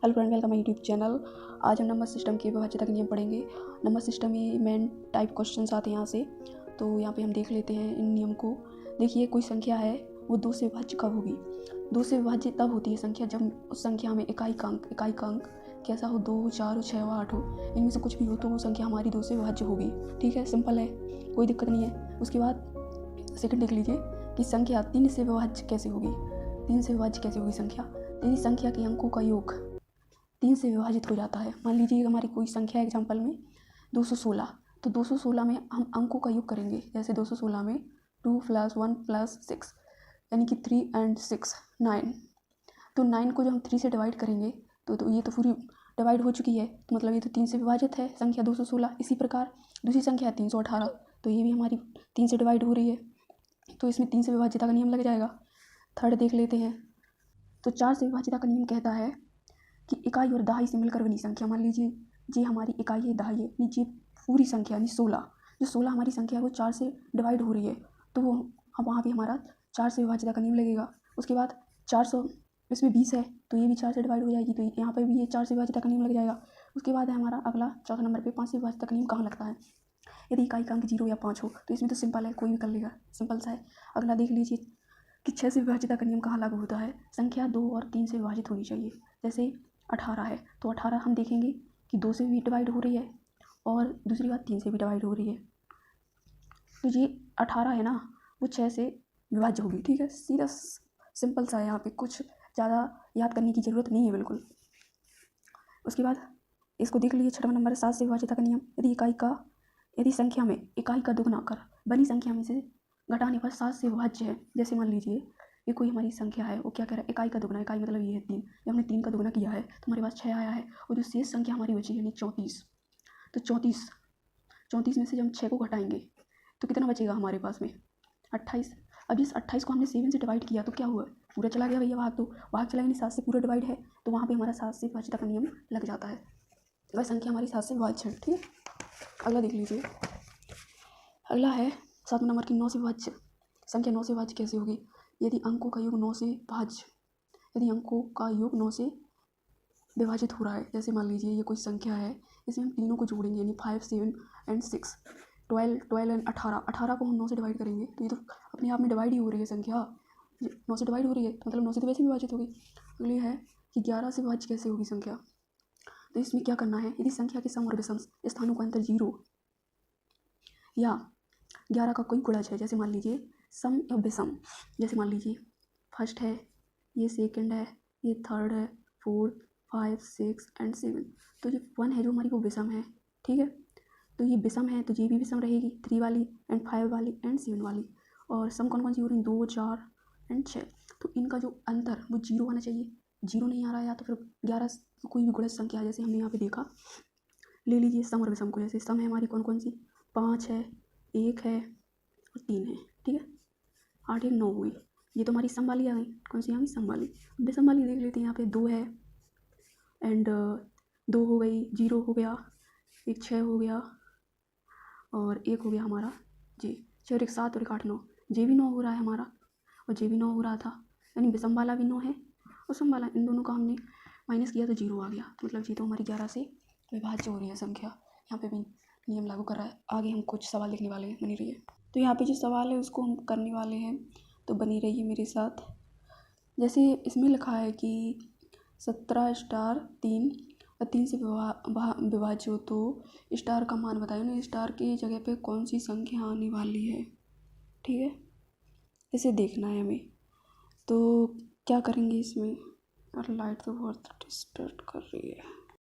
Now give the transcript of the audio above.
Hello friend, welcome my YouTube channel. आज हम number system के विभाज्यता के नियम पढ़ेंगे। नंबर सिस्टम में मेन टाइप क्वेश्चंस आते हैं यहाँ से, तो यहाँ पे हम देख लेते हैं इन नियम को। देखिए, कोई संख्या है वो 2 से विभाज्य कब होगी। 2 से विभाज्य तब होती है संख्या जब उस संख्या में इकाई का अंक कैसा हो, 2 हो, 4 हो, 6 हो, 8 हो, इनमें से कुछ भी हो तो वो संख्या हमारी 2 से विभाज्य होगी। ठीक है, सिंपल है, कोई दिक्कत नहीं है। उसके बाद सेकंड देख लीजिए कि संख्या 3 से विभाज्य कैसे होगी। 3 से विभाज्य कैसे होगी संख्या, यदि संख्या के अंकों का योग 3 से विभाजित हो जाता है। मान लीजिए हमारी कोई संख्या है एग्जाम्पल में 216, तो 216 में हम अंकों का योग करेंगे। जैसे 216 में 2 + 1 + 6 यानी कि 3 और 6 9। तो 9 को जब हम 3 से डिवाइड करेंगे तो ये तो पूरी डिवाइड हो चुकी है, तो मतलब ये तो 3 से विभाजित है संख्या 216। इसी प्रकार दूसरी संख्या है 318, तो ये भी हमारी 3 से डिवाइड हो रही है, तो इसमें 3 से विभाज्यता का नियम लग जाएगा। थर्ड देख लेते हैं, तो 4 से विभाज्यता का नियम कहता है कि इकाई और दहाई से मिलकर बनी संख्या। मान लीजिए जी हमारी इकाई है, दहाई है, नीचे पूरी संख्या यानी 16, जो 16 हमारी संख्या है वो 4 से डिवाइड हो रही है, तो वो वहाँ भी हमारा 4 से विभाज्यता का नियम लगेगा। उसके बाद 400, इसमें 20 है तो ये भी 4 से डिवाइड हो जाएगी, तो यहाँ पर भी ये 4 से विभाज्यता का नियम लग जाएगा। उसके बाद है हमारा अगला चौथा नंबर पे 5 से विभाज्यता का नियम कहाँ लगता है। यदि इकाई का अंक 0 या 5 हो तो इसमें तो सिंपल है, कोई भी कर लेगा, सिंपल सा है। अगला देख लीजिए कि 6 से विभाज्यता का नियम कहाँ लागू होता है। संख्या 2 और 3 से विभाजित होनी चाहिए। जैसे 18 है तो 18 हम देखेंगे कि 2 से भी डिवाइड हो रही है और दूसरी बात 3 से भी डिवाइड हो रही है, तो ये 18 है ना वो 6 से विभाज्य होगी। ठीक है, सीधा सिंपल सा है, यहाँ पे कुछ ज़्यादा याद करने की ज़रूरत नहीं है बिल्कुल। उसके बाद इसको देख लीजिए, 6वां नंबर है 7 से विभाज्यता का नियम। यदि संख्या में इकाई का दुगना कर बनी संख्या में से घटाने पर 7 से विभाज्य है। जैसे मान लीजिए ये कोई हमारी संख्या है, वो क्या कह रहा है, इकाई का दुगना, इकाई मतलब ये है 3, जब हमने 3 का दुगना किया है तो हमारे पास 6 आया है, और जो शेष संख्या हमारी बची है यानी 34, तो 34 में से जब हम 6 को घटाएंगे तो कितना बचेगा हमारे पास में, 28। अब इस 28 को हमने 7 से डिवाइड किया तो क्या हुआ, पूरा चला गया भैया, भाग तो भाग चला, यानी 7 से पूरा डिवाइड है, तो वहाँ पर हमारा 7 से विभाज्यता का नियम लग जाता है, वह संख्या हमारी 7 से विभाज्य है। ठीक है, अगला देख लीजिए, अगला है 7 नंबर की 9 से विभाज्य संख्या। 9 से विभाज्य कैसे होगी, यदि अंकों का योग 9 से भाज्य, यदि अंकों का योग 9 से विभाजित हो रहा है। जैसे मान लीजिए ये कोई संख्या है, इसमें हम तीनों को जोड़ेंगे यानी 5, 7 और 6, 12 और 18 को हम 9 से डिवाइड करेंगे तो ये तो अपने आप में डिवाइड ही हो रही है संख्या, 9 से डिवाइड हो रही है, तो मतलब 9 से तो वैसे ही विभाजित होगी। अगली है कि 11 से विभाज्य कैसे होगी संख्या, तो इसमें क्या करना है, यदि संख्या के सम और विषम स्थानों का अंतर 0 या 11 का कोई गुणज है। जैसे मान लीजिए सम या विषम, जैसे मान लीजिए फर्स्ट है, ये सेकंड है, ये थर्ड है, 4, 5, 6 और 7, तो जो 1 है जो हमारी वो विषम है। ठीक है, तो ये विषम है तो ये भी विषम रहेगी, 3 वाली एंड 5 वाली एंड 7 वाली। और सम कौन कौन सी हो रही, 2, 4 और 6, तो इनका जो अंतर वो 0 आना चाहिए। 0 नहीं आ रहा है, या तो फिर 11 कोई भी गुणज संख्या, जैसे हमने यहाँ पे देखा, ले लीजिए सम और विषम को। जैसे सम है हमारी कौन कौन सी, 5 है, 1 है और 3 है। ठीक है, 8 1 9 हुई, ये तो हमारी सम वाली आ गई। कौन सी आ गई, सम वाली। विषम वाली देख लेते हैं, यहाँ पे 2 है एंड 2 हो गई, 0 हो गया, एक 6 हो गया और 1 हो गया हमारा जी, 6 और 1 7 और 1 8 9, जे भी 9 हो रहा है हमारा और जे भी 9 हो रहा था, यानी विषम वाला भी 9 है और सम वाला, इन दोनों का हमने माइनस किया तो 0 आ गया, तो मतलब जी तो हमारी 11 से विभाज्य हो रही है संख्या। यहाँ पे भी नियम लागू कर रहा है। आगे हम कुछ सवाल लिखने वाले हैं, बनी रहिए। तो यहाँ पे जो सवाल है उसको हम करने वाले हैं, तो बनी रहिए मेरे साथ। जैसे इसमें लिखा है कि 17 स्टार 3 और 3 से विभाज्य हो तो स्टार का मान बताइए ना, स्टार की जगह पे कौन सी संख्या आने वाली है। ठीक है, इसे देखना है हमें, तो क्या करेंगे इसमें। और लाइट तो बहुत डिस्टर्ब कर रही है।